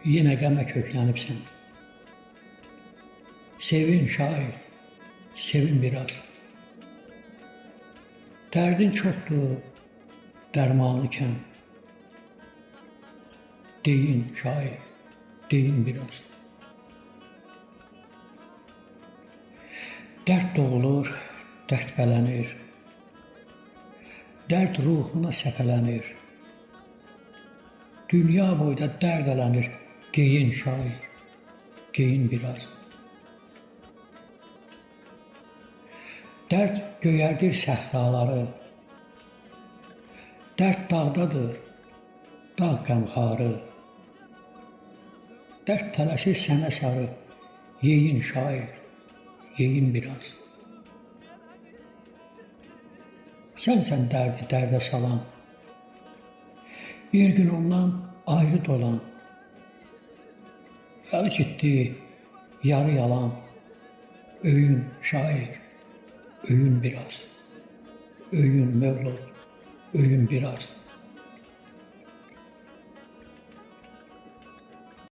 Yine qəmə köklənibsən. Sevin şair, sevin biraz. Dərdin çoxdur, dərmanı kəm. Deyin şair, deyin biraz. Dərd doğulur, dərd bələnir. Dərd ruhuna səpələnir. Dünya boyda dərd ələnir. Geyin şair, geyin biraz. Dərd göyərdir səhraları. Dərd dağdadır, dağ qəmxarı. Dərd tələsir sənə sarı. Yeyin şair, yeyin biraz. Sənsən dərdi dərdə salan. Bir gün ondan ayrı dolan. Yarı ciddi, yarı yalan. Öyün şair, öyün biraz. Öyün Mevlud, öyün biraz.